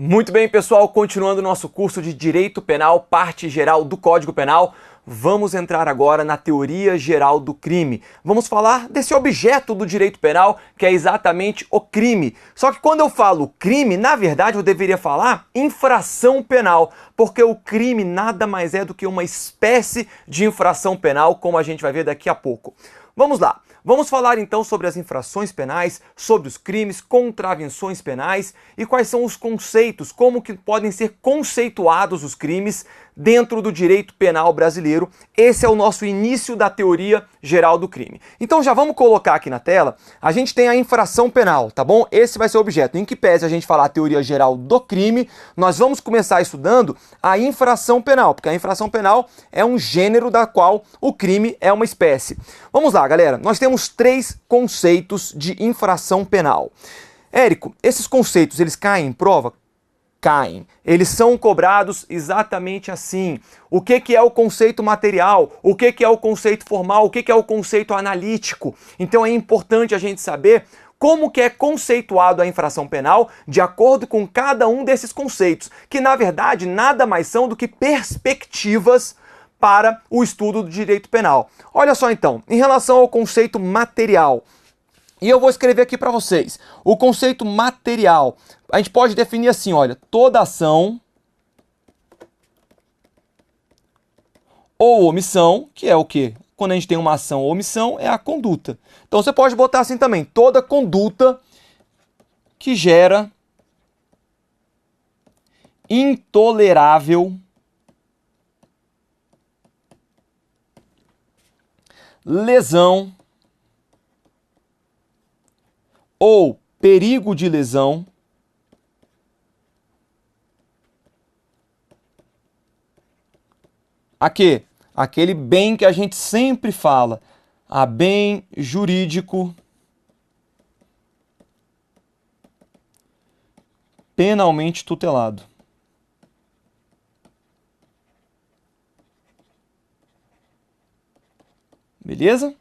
Muito bem, pessoal, continuando o nosso curso de Direito Penal, parte geral do Código Penal, vamos entrar agora na teoria geral do crime. Vamos falar desse objeto do direito penal, que é exatamente o crime. Só que quando eu falo crime, na verdade eu deveria falar infração penal, porque o crime nada mais é do que uma espécie de infração penal, como a gente vai ver daqui a pouco. Vamos lá. Vamos falar então sobre as infrações penais, sobre os crimes, contravenções penais e quais são os conceitos, como que podem ser conceituados os crimes dentro do direito penal brasileiro. Esse é o nosso início da teoria geral do crime. Então já vamos colocar aqui na tela, a gente tem a infração penal, tá bom? Esse vai ser o objeto. Em que pese a gente falar a teoria geral do crime, nós vamos começar estudando a infração penal, porque a infração penal é um gênero da qual o crime é uma espécie. Vamos lá, galera. Nós temos 3 conceitos de infração penal. Érico, esses conceitos, eles caem em prova? Caem. Eles são cobrados exatamente assim. O que é o conceito material? O que é o conceito formal? O que é o conceito analítico? Então é importante a gente saber como que é conceituado a infração penal de acordo com cada um desses conceitos, que na verdade nada mais são do que perspectivas para o estudo do direito penal. Olha só então, em relação ao conceito material, e eu vou escrever aqui para vocês, o conceito material, a gente pode definir assim, olha, toda ação ou omissão, que é o quê? Quando a gente tem uma ação ou omissão, é a conduta. Então você pode botar assim também, toda conduta que gera intolerável lesão ou perigo de lesão a quê? Aquele bem que a gente sempre fala, a bem jurídico penalmente tutelado. Beleza?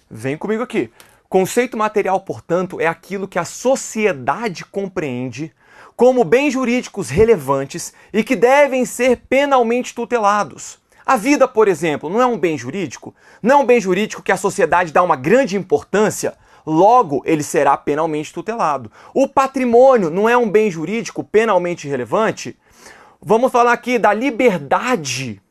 Vem comigo aqui. Conceito material, portanto, é aquilo que a sociedade compreende como bens jurídicos relevantes e que devem ser penalmente tutelados. A vida, por exemplo, não é um bem jurídico? Não é um bem jurídico que a sociedade dá uma grande importância? Logo, ele será penalmente tutelado. O patrimônio não é um bem jurídico penalmente relevante? Vamos falar aqui da liberdade.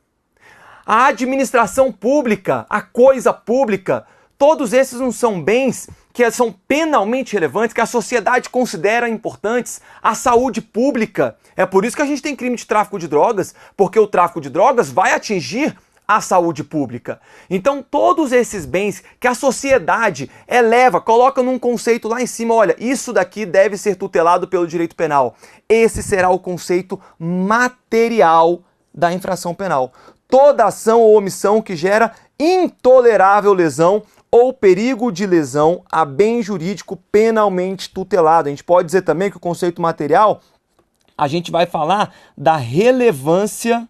A administração pública, a coisa pública, todos esses não são bens que são penalmente relevantes, que a sociedade considera importantes. A saúde pública, é por isso que a gente tem crime de tráfico de drogas, porque o tráfico de drogas vai atingir a saúde pública. Então todos esses bens que a sociedade eleva, coloca num conceito lá em cima, olha, isso daqui deve ser tutelado pelo direito penal. Esse será o conceito material da infração penal. Toda ação ou omissão que gera intolerável lesão ou perigo de lesão a bem jurídico penalmente tutelado. A gente pode dizer também que o conceito material, a gente vai falar da relevância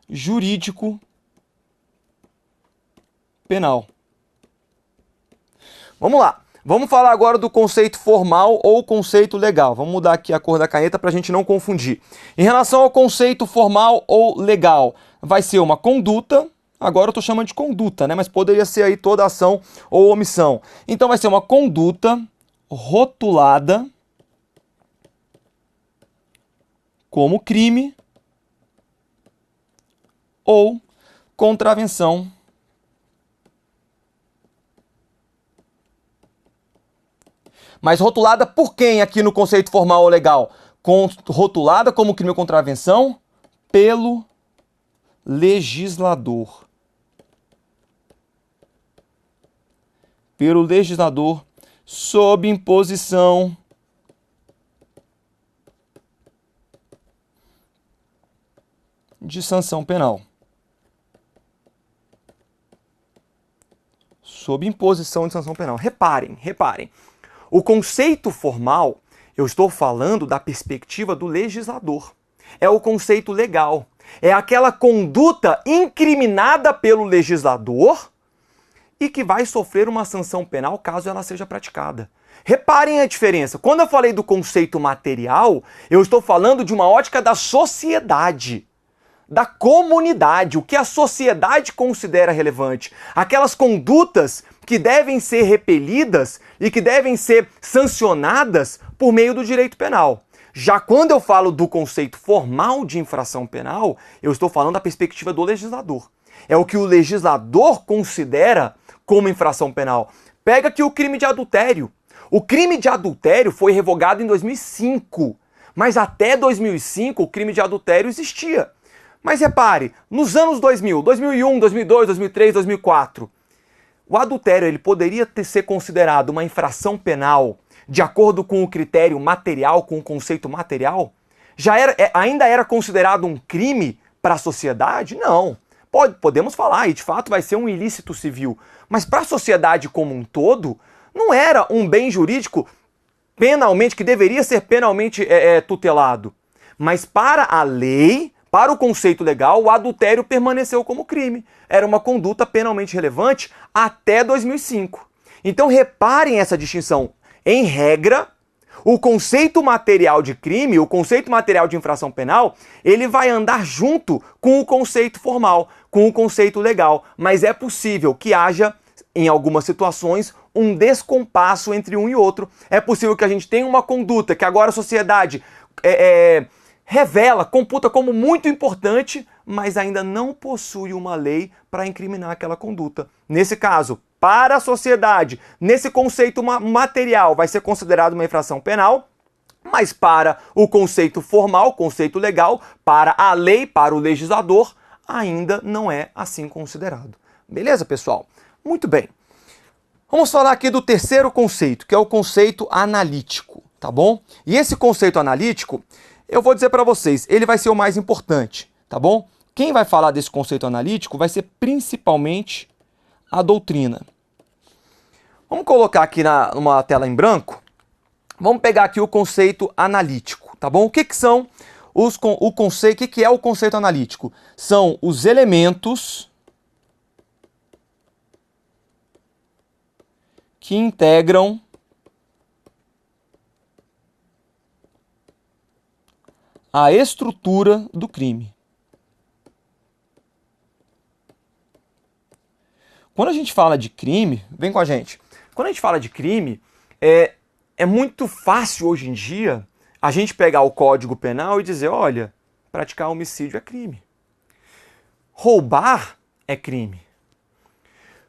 jurídico penal. Vamos lá. Vamos falar agora do conceito formal ou conceito legal. Vamos mudar aqui a cor da caneta para a gente não confundir. Em relação ao conceito formal ou legal, vai ser uma conduta, agora eu estou chamando de conduta, né? Mas poderia ser aí toda ação ou omissão. Então vai ser uma conduta rotulada como crime ou contravenção mas rotulada por quem aqui no conceito formal ou legal? Rotulada como crime ou contravenção pelo legislador. Pelo legislador sob imposição de sanção penal. Sob imposição de sanção penal. Reparem. O conceito formal, eu estou falando da perspectiva do legislador. É o conceito legal. É aquela conduta incriminada pelo legislador e que vai sofrer uma sanção penal caso ela seja praticada. Reparem a diferença. Quando eu falei do conceito material, eu estou falando de uma ótica da sociedade, da comunidade, o que a sociedade considera relevante. Aquelas condutas que devem ser repelidas e que devem ser sancionadas por meio do direito penal. Já quando eu falo do conceito formal de infração penal, eu estou falando da perspectiva do legislador. É o que o legislador considera como infração penal. Pega aqui o crime de adultério. O crime de adultério foi revogado em 2005, mas até 2005 o crime de adultério existia. Mas repare, nos anos 2000, 2001, 2002, 2003, 2004, o adultério ele poderia ser considerado uma infração penal de acordo com o critério material, com o conceito material? Ainda era considerado um crime para a sociedade? Não. Podemos falar, e de fato vai ser um ilícito civil, mas para a sociedade como um todo, não era um bem jurídico penalmente, que deveria ser penalmente tutelado. Mas para a lei, para o conceito legal, o adultério permaneceu como crime. Era uma conduta penalmente relevante até 2005. Então reparem essa distinção. Em regra, o conceito material de crime, o conceito material de infração penal, ele vai andar junto com o conceito formal, com o conceito legal. Mas é possível que haja, em algumas situações, um descompasso entre um e outro. É possível que a gente tenha uma conduta que agora a sociedade revela, computa como muito importante, mas ainda não possui uma lei para incriminar aquela conduta. Nesse caso, para a sociedade, nesse conceito material, vai ser considerado uma infração penal, mas para o conceito formal, conceito legal, para a lei, para o legislador, ainda não é assim considerado. Beleza, pessoal? Muito bem. Vamos falar aqui do terceiro conceito, que é o conceito analítico, tá bom? E esse conceito analítico, eu vou dizer para vocês, ele vai ser o mais importante, tá bom? Quem vai falar desse conceito analítico vai ser principalmente a doutrina. Vamos colocar aqui numa tela em branco. Vamos pegar aqui o conceito analítico, tá bom? O que são o conceito? O que é o conceito analítico? São os elementos que integram a estrutura do crime. Quando a gente fala de crime, vem com a gente. Quando a gente fala de crime, é muito fácil hoje em dia a gente pegar o Código Penal e dizer, olha, praticar homicídio é crime. Roubar é crime.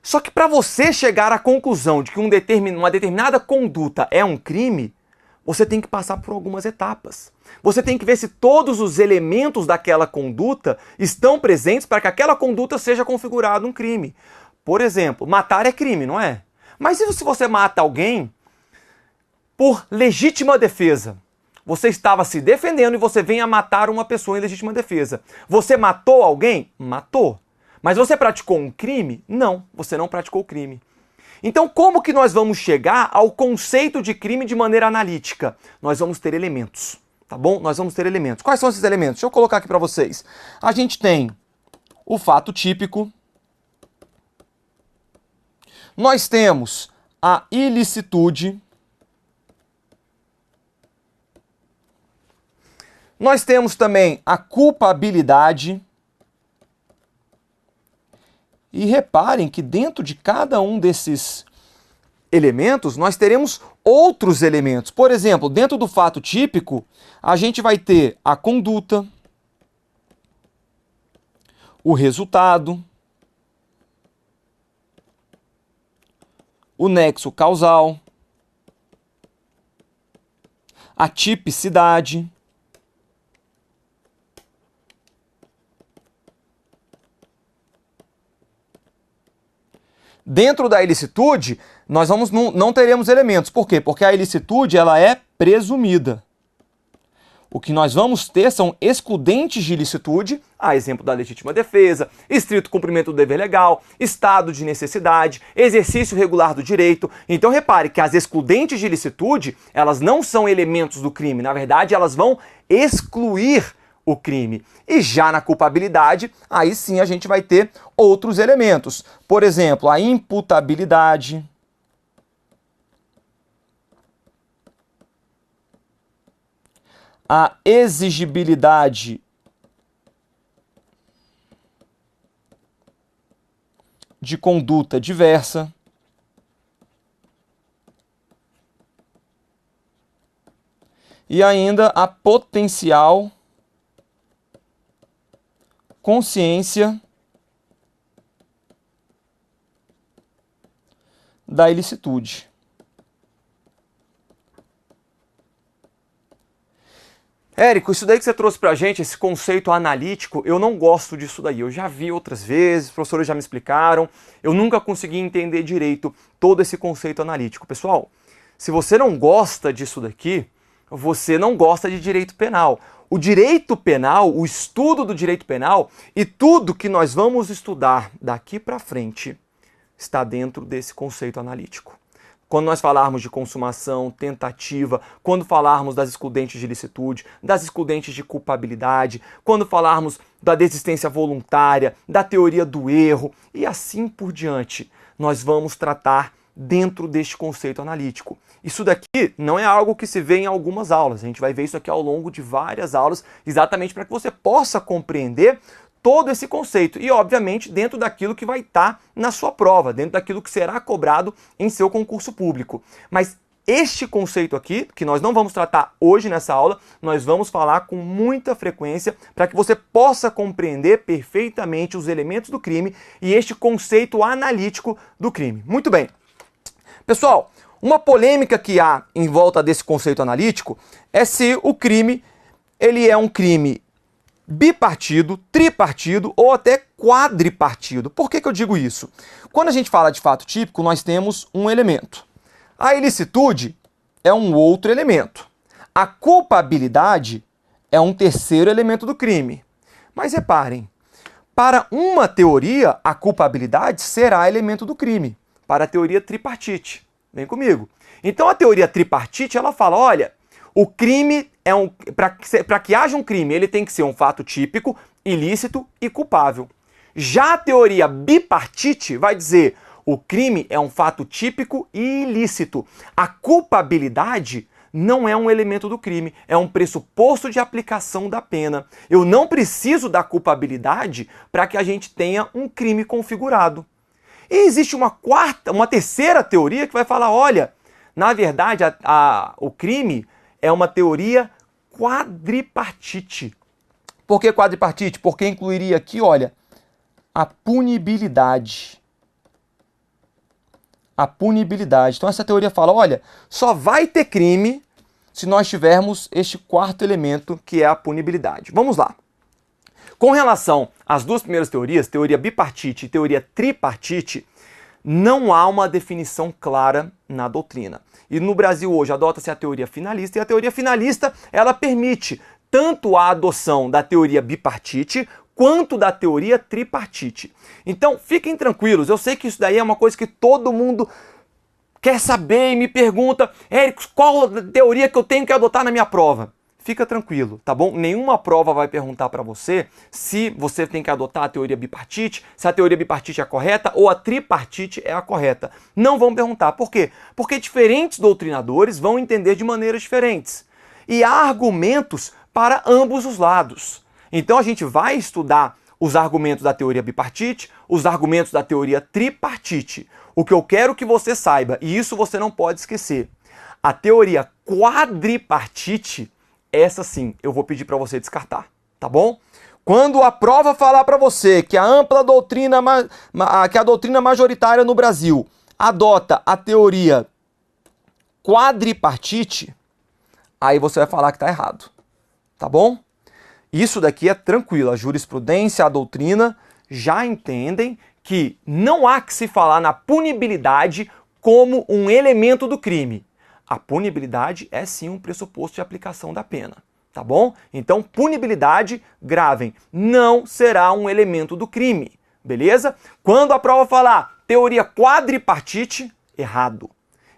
Só que para você chegar à conclusão de que uma determinada conduta é um crime, você tem que passar por algumas etapas. Você tem que ver se todos os elementos daquela conduta estão presentes para que aquela conduta seja configurada um crime. Por exemplo, matar é crime, não é? Mas e se você mata alguém por legítima defesa? Você estava se defendendo e você vem a matar uma pessoa em legítima defesa. Você matou alguém? Matou. Mas você praticou um crime? Não, você não praticou o crime. Então, como que nós vamos chegar ao conceito de crime de maneira analítica? Nós vamos ter elementos, tá bom? Nós vamos ter elementos. Quais são esses elementos? Deixa eu colocar aqui para vocês. A gente tem o fato típico. Nós temos a ilicitude. Nós temos também a culpabilidade. E reparem que dentro de cada um desses elementos, nós teremos outros elementos. Por exemplo, dentro do fato típico, a gente vai ter a conduta, o resultado, o nexo causal, a tipicidade, dentro da ilicitude, nós não teremos elementos. Por quê? Porque a ilicitude ela é presumida. O que nós vamos ter são excludentes de ilicitude, a exemplo da legítima defesa, estrito cumprimento do dever legal, estado de necessidade, exercício regular do direito. Então repare que as excludentes de ilicitude, elas não são elementos do crime. Na verdade, elas vão excluir o crime. E já na culpabilidade, aí sim a gente vai ter outros elementos. Por exemplo, a imputabilidade, a exigibilidade de conduta diversa, e ainda a potencial consciência da ilicitude. Érico, isso daí que você trouxe pra gente, esse conceito analítico, eu não gosto disso daí. Eu já vi outras vezes, os professores já me explicaram, eu nunca consegui entender direito todo esse conceito analítico. Pessoal, se você não gosta disso daqui, você não gosta de direito penal. O direito penal, o estudo do direito penal e tudo que nós vamos estudar daqui pra frente está dentro desse conceito analítico. Quando nós falarmos de consumação, tentativa, quando falarmos das excludentes de ilicitude, das excludentes de culpabilidade, quando falarmos da desistência voluntária, da teoria do erro e assim por diante, nós vamos tratar dentro deste conceito analítico. Isso daqui não é algo que se vê em algumas aulas, a gente vai ver isso aqui ao longo de várias aulas, exatamente para que você possa compreender todo esse conceito e, obviamente, dentro daquilo que vai estar na sua prova, dentro daquilo que será cobrado em seu concurso público. Mas este conceito aqui, que nós não vamos tratar hoje nessa aula, nós vamos falar com muita frequência para que você possa compreender perfeitamente os elementos do crime e este conceito analítico do crime. Muito bem. Pessoal, uma polêmica que há em volta desse conceito analítico é se o crime ele é um crime bipartido, tripartido ou até quadripartido. Por que eu digo isso? Quando a gente fala de fato típico, nós temos um elemento. A ilicitude é um outro elemento. A culpabilidade é um terceiro elemento do crime. Mas reparem, para uma teoria, a culpabilidade será elemento do crime. Para a teoria tripartite. Vem comigo. Então a teoria tripartite, ela fala, olha, o crime é para que haja um crime, ele tem que ser um fato típico, ilícito e culpável. Já a teoria bipartite vai dizer, o crime é um fato típico e ilícito. A culpabilidade não é um elemento do crime, é um pressuposto de aplicação da pena. Eu não preciso da culpabilidade para que a gente tenha um crime configurado. E existe uma terceira teoria que vai falar, olha, na verdade o crime é uma teoria quadripartite. Por que quadripartite? Porque incluiria aqui, olha, a punibilidade. A punibilidade. Então essa teoria fala, olha, só vai ter crime se nós tivermos este quarto elemento, que é a punibilidade. Vamos lá. Com relação às duas primeiras teorias, teoria bipartite e teoria tripartite, não há uma definição clara na doutrina. E no Brasil hoje adota-se a teoria finalista, e a teoria finalista ela permite tanto a adoção da teoria bipartite quanto da teoria tripartite. Então fiquem tranquilos, eu sei que isso daí é uma coisa que todo mundo quer saber e me pergunta, Érico, qual a teoria que eu tenho que adotar na minha prova? Fica tranquilo, tá bom? Nenhuma prova vai perguntar para você se você tem que adotar a teoria bipartite, se a teoria bipartite é a correta ou a tripartite é a correta. Não vão perguntar. Por quê? Porque diferentes doutrinadores vão entender de maneiras diferentes. E há argumentos para ambos os lados. Então a gente vai estudar os argumentos da teoria bipartite, os argumentos da teoria tripartite. O que eu quero que você saiba, e isso você não pode esquecer, a teoria quadripartite, essa sim, eu vou pedir para você descartar, tá bom? Quando a prova falar para você que a doutrina majoritária no Brasil adota a teoria quadripartite, aí você vai falar que está errado, tá bom? Isso daqui é tranquilo, a jurisprudência, a doutrina já entendem que não há que se falar na punibilidade como um elemento do crime. A punibilidade é sim um pressuposto de aplicação da pena, tá bom? Então, punibilidade, gravem, não será um elemento do crime, beleza? Quando a prova falar teoria quadripartite, errado.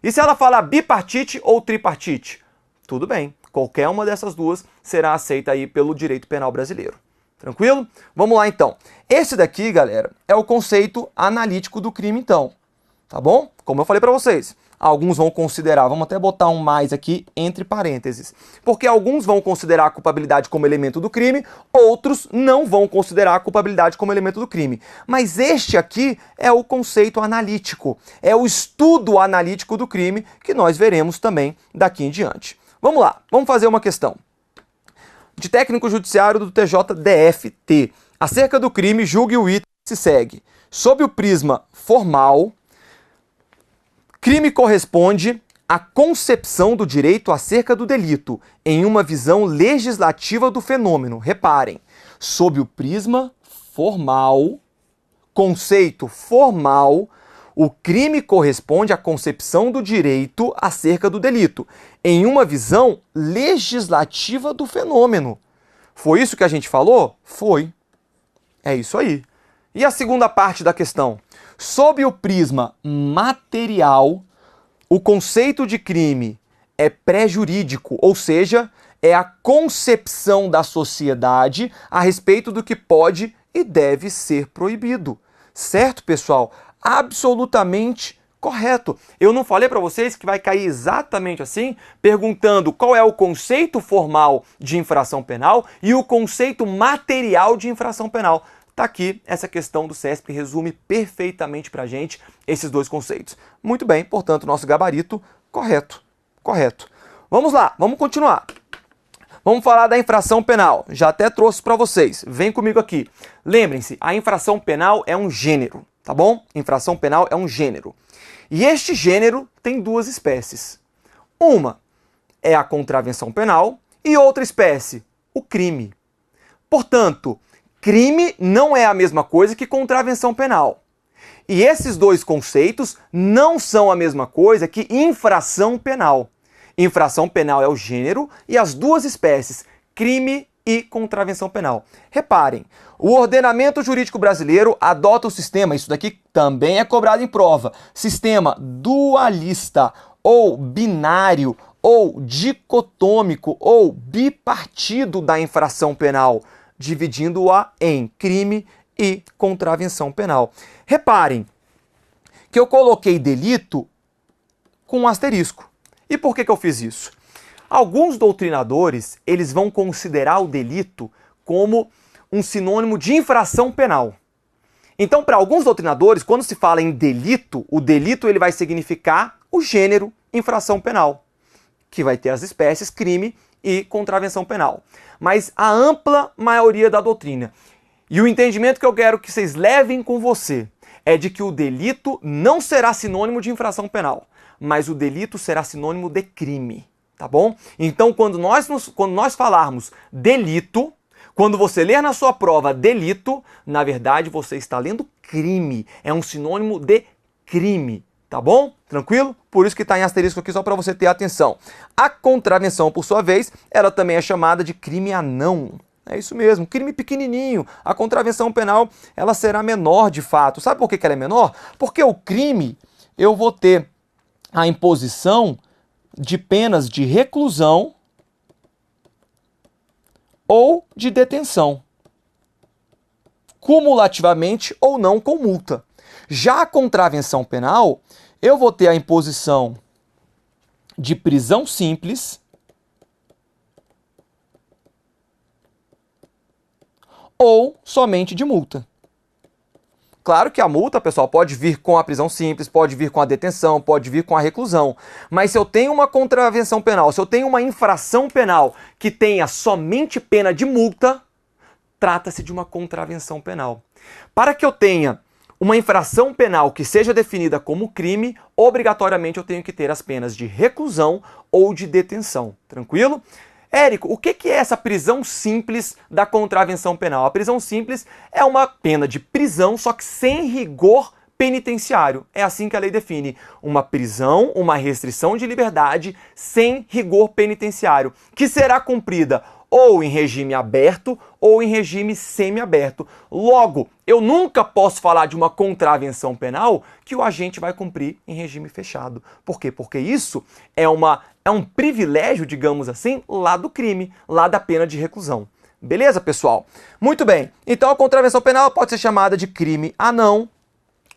E se ela falar bipartite ou tripartite? Tudo bem, Qualquer uma dessas duas será aceita aí pelo direito penal brasileiro. Tranquilo? Vamos lá então. Esse daqui, galera, é o conceito analítico do crime então. Tá bom? Como eu falei para vocês, alguns vão considerar, vamos até botar um mais aqui entre parênteses, porque alguns vão considerar a culpabilidade como elemento do crime, outros não vão considerar a culpabilidade como elemento do crime. Mas este aqui é o conceito analítico, é o estudo analítico do crime que nós veremos também daqui em diante. Vamos lá, vamos fazer uma questão. De técnico judiciário do TJDFT, acerca do crime, julgue o item que se segue. Sob o prisma formal, crime corresponde à concepção do direito acerca do delito, em uma visão legislativa do fenômeno. Reparem, sob o prisma formal, conceito formal, o crime corresponde à concepção do direito acerca do delito, em uma visão legislativa do fenômeno. Foi isso que a gente falou? Foi. É isso aí. E a segunda parte da questão? Sob o prisma material, o conceito de crime é pré-jurídico, ou seja, é a concepção da sociedade a respeito do que pode e deve ser proibido. Certo, pessoal? Absolutamente correto. Eu não falei para vocês que vai cair exatamente assim, perguntando qual é o conceito formal de infração penal e o conceito material de infração penal. Tá aqui, essa questão do CESP resume perfeitamente para a gente esses dois conceitos. Muito bem, portanto, nosso gabarito correto. Correto. Vamos lá, vamos continuar. Vamos falar da infração penal. Já até trouxe para vocês. Vem comigo aqui. Lembrem-se, a infração penal é um gênero, tá bom? Infração penal é um gênero. E este gênero tem duas espécies. Uma é a contravenção penal e outra espécie, o crime. Portanto, crime não é a mesma coisa que contravenção penal. E esses dois conceitos não são a mesma coisa que infração penal. Infração penal é o gênero e as duas espécies, crime e contravenção penal. Reparem, o ordenamento jurídico brasileiro adota o sistema, isso daqui também é cobrado em prova, sistema dualista ou binário ou dicotômico ou bipartido da infração penal, dividindo-a em crime e contravenção penal. Reparem que eu coloquei delito com um asterisco. E por que eu fiz isso? Alguns doutrinadores, eles vão considerar o delito como um sinônimo de infração penal. Então, para alguns doutrinadores, quando se fala em delito, o delito ele vai significar o gênero infração penal, que vai ter as espécies crime e contravenção penal. Mas a ampla maioria da doutrina, e o entendimento que eu quero que vocês levem com você, é de que o delito não será sinônimo de infração penal, mas o delito será sinônimo de crime, tá bom? Então, quando nós falarmos delito, quando você ler na sua prova delito, na verdade você está lendo crime, é um sinônimo de crime. Tá bom? Tranquilo? Por isso que está em asterisco aqui, só para você ter atenção. A contravenção, por sua vez, ela também é chamada de crime anão. É isso mesmo, crime pequenininho. A contravenção penal, ela será menor de fato. Sabe por que ela é menor? Porque o crime, eu vou ter a imposição de penas de reclusão ou de detenção, cumulativamente ou não com multa. Já a contravenção penal, eu vou ter a imposição de prisão simples ou somente de multa. Claro que a multa, pessoal, pode vir com a prisão simples, pode vir com a detenção, pode vir com a reclusão. Mas se eu tenho uma contravenção penal, se eu tenho uma infração penal que tenha somente pena de multa, trata-se de uma contravenção penal. Para que eu tenha uma infração penal que seja definida como crime, obrigatoriamente eu tenho que ter as penas de reclusão ou de detenção. Tranquilo? Érico, o que é essa prisão simples da contravenção penal? A prisão simples é uma pena de prisão, só que sem rigor penitenciário. É assim que a lei define. Uma prisão, uma restrição de liberdade sem rigor penitenciário, que será cumprida ou em regime aberto ou em regime semiaberto. Logo, eu nunca posso falar de uma contravenção penal que o agente vai cumprir em regime fechado. Por quê? Porque isso é um privilégio, digamos assim, lá do crime, lá da pena de reclusão. Beleza, pessoal? Muito bem. Então a contravenção penal pode ser chamada de crime anão,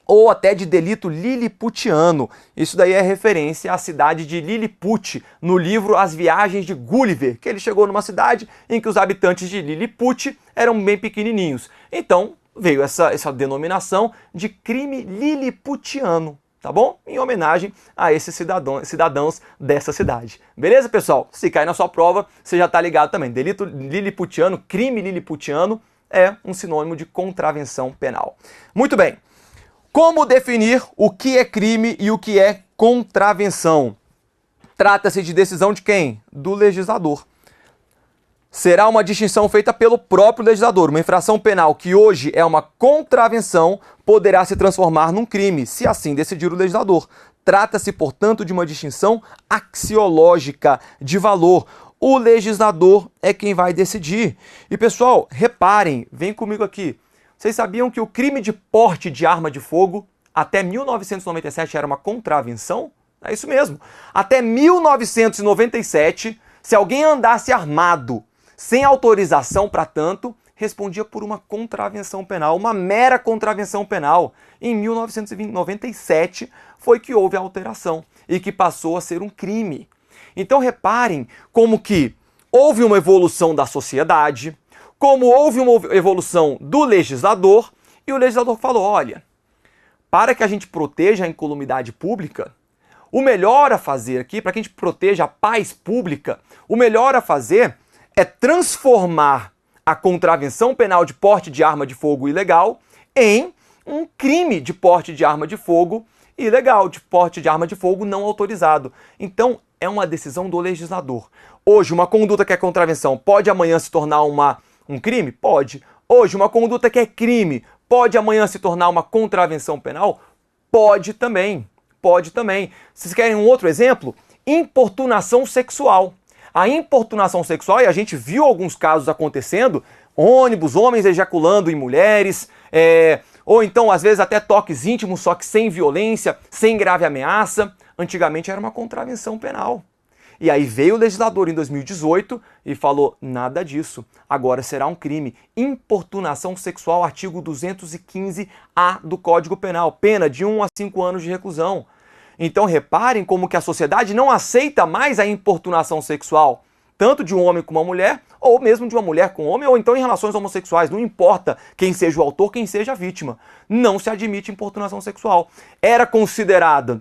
ou até de delito liliputiano. Isso daí é referência à cidade de Lilliput, no livro As Viagens de Gulliver, que ele chegou numa cidade em que os habitantes de Lilliput eram bem pequenininhos. Então veio essa denominação de crime liliputiano, tá bom? Em homenagem a esses cidadãos dessa cidade. Beleza, pessoal? Se cair na sua prova, você já tá ligado também. Delito liliputiano, crime liliputiano é um sinônimo de contravenção penal. Muito bem. Como definir o que é crime e o que é contravenção? Trata-se de decisão de quem? Do legislador. Será uma distinção feita pelo próprio legislador. Uma infração penal que hoje é uma contravenção poderá se transformar num crime, se assim decidir o legislador. Trata-se, portanto, de uma distinção axiológica de valor. O legislador é quem vai decidir. E, pessoal, reparem, vem comigo aqui. Vocês sabiam que o crime de porte de arma de fogo até 1997 era uma contravenção? É isso mesmo. Até 1997, se alguém andasse armado sem autorização para tanto, respondia por uma contravenção penal, uma mera contravenção penal. Em 1997 foi que houve a alteração e que passou a ser um crime. Então reparem como que houve uma evolução da sociedade, como houve uma evolução do legislador, e o legislador falou, olha, para que a gente proteja a incolumidade pública, o melhor a fazer aqui, para que a gente proteja a paz pública, o melhor a fazer é transformar a contravenção penal de porte de arma de fogo ilegal em um crime de porte de arma de fogo ilegal, de porte de arma de fogo não autorizado. Então, é uma decisão do legislador. Hoje, uma conduta que é contravenção pode amanhã se tornar um crime? Pode. Hoje, uma conduta que é crime pode amanhã se tornar uma contravenção penal? Pode também. Pode também. Vocês querem um outro exemplo? Importunação sexual. A importunação sexual, e a gente viu alguns casos acontecendo, ônibus, homens ejaculando em mulheres, ou então às vezes até toques íntimos, só que sem violência, sem grave ameaça. Antigamente era uma contravenção penal. E aí veio o legislador em 2018 e falou, nada disso, agora será um crime. Importunação sexual, artigo 215-A do Código Penal, pena de 1 a 5 anos de reclusão. Então reparem como que a sociedade não aceita mais a importunação sexual, tanto de um homem com uma mulher, ou mesmo de uma mulher com um homem, ou então em relações homossexuais, não importa quem seja o autor, quem seja a vítima. Não se admite importunação sexual. Era considerada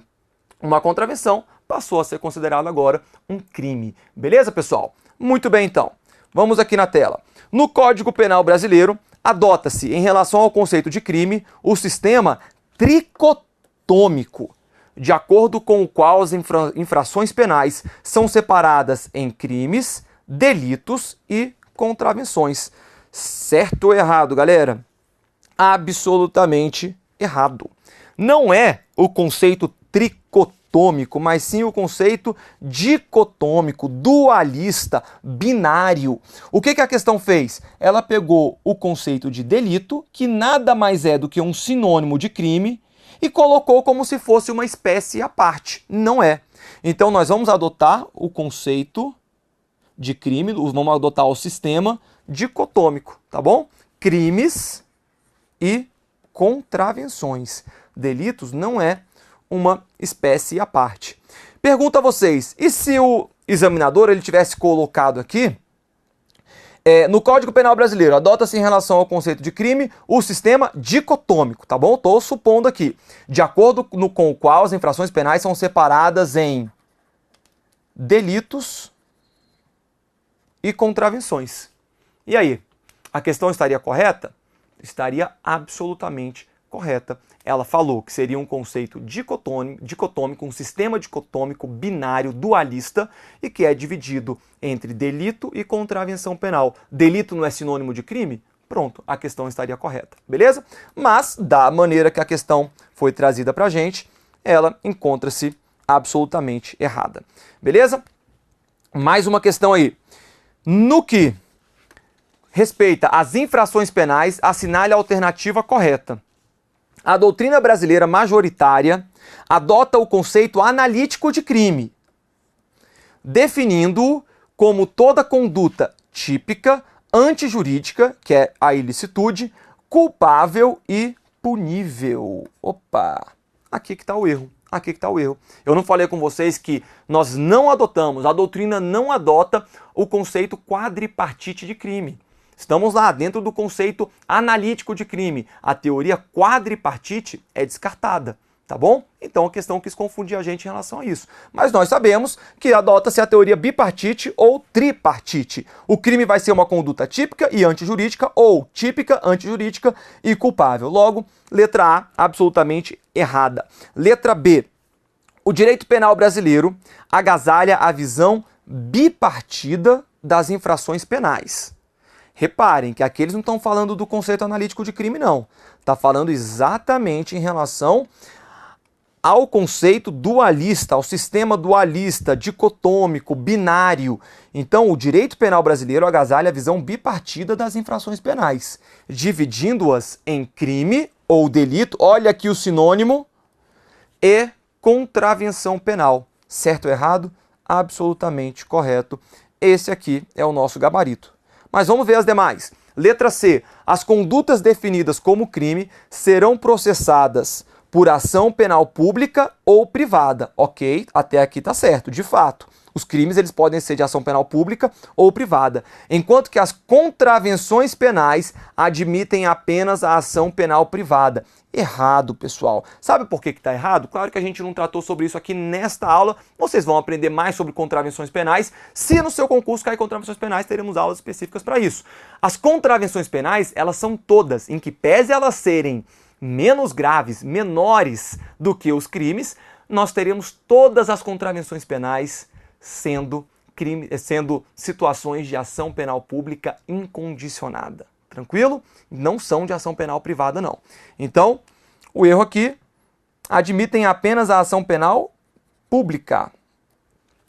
uma contravenção, passou a ser considerado agora um crime. Beleza, pessoal? Muito bem, então. Vamos aqui na tela. No Código Penal brasileiro, adota-se, em relação ao conceito de crime, o sistema tricotômico, de acordo com o qual as infrações penais são separadas em crimes, delitos e contravenções. Certo ou errado, galera? Absolutamente errado. Não é o conceito tricotômico, mas sim o conceito dicotômico, dualista, binário. O que a questão fez? Ela pegou o conceito de delito, que nada mais é do que um sinônimo de crime, e colocou como se fosse uma espécie à parte. Não é. Então nós vamos adotar o conceito de crime, vamos adotar o sistema dicotômico, tá bom? Crimes e contravenções. Delitos não é uma espécie à parte. Pergunto a vocês, e se o examinador ele tivesse colocado aqui, no Código Penal brasileiro, adota-se em relação ao conceito de crime o sistema dicotômico, tá bom? Estou supondo aqui, de acordo com o qual as infrações penais são separadas em delitos e contravenções. E aí, a questão estaria correta? Estaria absolutamente correta. Ela falou que seria um conceito dicotômico, um sistema dicotômico binário, dualista, e que é dividido entre delito e contravenção penal. Delito não é sinônimo de crime? Pronto, a questão estaria correta, beleza? Mas, da maneira que a questão foi trazida pra gente, ela encontra-se absolutamente errada, beleza? Mais uma questão aí. No que respeita as infrações penais, assinale a alternativa correta. A doutrina brasileira majoritária adota o conceito analítico de crime, definindo-o como toda conduta típica, antijurídica, que é a ilicitude, culpável e punível. Opa! Aqui que está o erro. Aqui que está o erro. Eu não falei com vocês que nós não adotamos, a doutrina não adota o conceito quadripartite de crime. Estamos lá dentro do conceito analítico de crime. A teoria quadripartite é descartada, tá bom? Então a questão quis confundir a gente em relação a isso. Mas nós sabemos que adota-se a teoria bipartite ou tripartite. O crime vai ser uma conduta típica e antijurídica ou típica, antijurídica e culpável. Logo, letra A, absolutamente errada. Letra B. O direito penal brasileiro agasalha a visão bipartida das infrações penais. Reparem que aqui eles não estão falando do conceito analítico de crime, não. Está falando exatamente em relação ao conceito dualista, ao sistema dualista, dicotômico, binário. Então, o direito penal brasileiro agasalha a visão bipartida das infrações penais, dividindo-as em crime ou delito, olha aqui o sinônimo, e contravenção penal. Certo ou errado? Absolutamente correto. Esse aqui é o nosso gabarito. Mas vamos ver as demais. Letra C. As condutas definidas como crime serão processadas por ação penal pública ou privada. Ok, até aqui tá certo. De fato, os crimes eles podem ser de ação penal pública ou privada, enquanto que as contravenções penais admitem apenas a ação penal privada. Errado, pessoal. Sabe por que está errado? Claro que a gente não tratou sobre isso aqui nesta aula. Vocês vão aprender mais sobre contravenções penais. Se no seu concurso cair contravenções penais, teremos aulas específicas para isso. As contravenções penais, elas são todas, em que pese elas serem menos graves, menores do que os crimes, nós teremos todas as contravenções penais sendo situações de ação penal pública incondicionada. Tranquilo? Não são de ação penal privada, não. Então, o erro aqui, admitem apenas a ação penal pública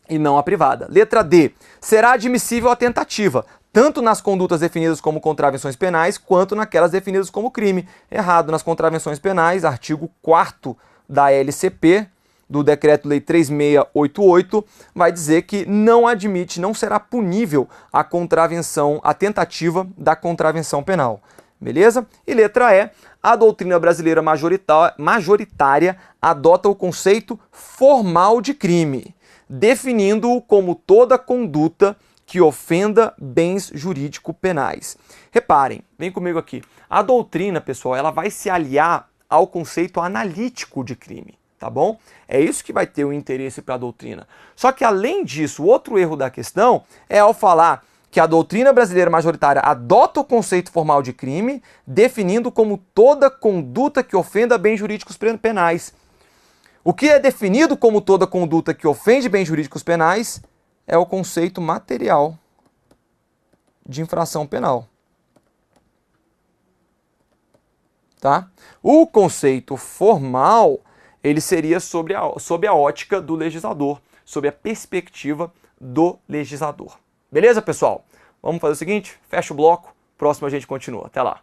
e não a privada. Letra D. Será admissível a tentativa, tanto nas condutas definidas como contravenções penais, quanto naquelas definidas como crime. Errado. Nas contravenções penais, artigo 4º da LCP, do Decreto-Lei 3688, vai dizer que não admite, não será punível a contravenção, a tentativa da contravenção penal. Beleza? E letra E, a doutrina brasileira majoritária adota o conceito formal de crime, definindo-o como toda conduta que ofenda bens jurídico penais. Reparem, vem comigo aqui. A doutrina, pessoal, ela vai se aliar ao conceito analítico de crime. Tá bom? É isso que vai ter o interesse para a doutrina. Só que, além disso, o outro erro da questão é ao falar que a doutrina brasileira majoritária adota o conceito formal de crime, definindo como toda conduta que ofenda bens jurídicos penais. O que é definido como toda conduta que ofende bens jurídicos penais é o conceito material de infração penal. Tá? O conceito formal ele seria sob a ótica do legislador, sob a perspectiva do legislador. Beleza, pessoal? Vamos fazer o seguinte, fecha o bloco, próximo a gente continua. Até lá.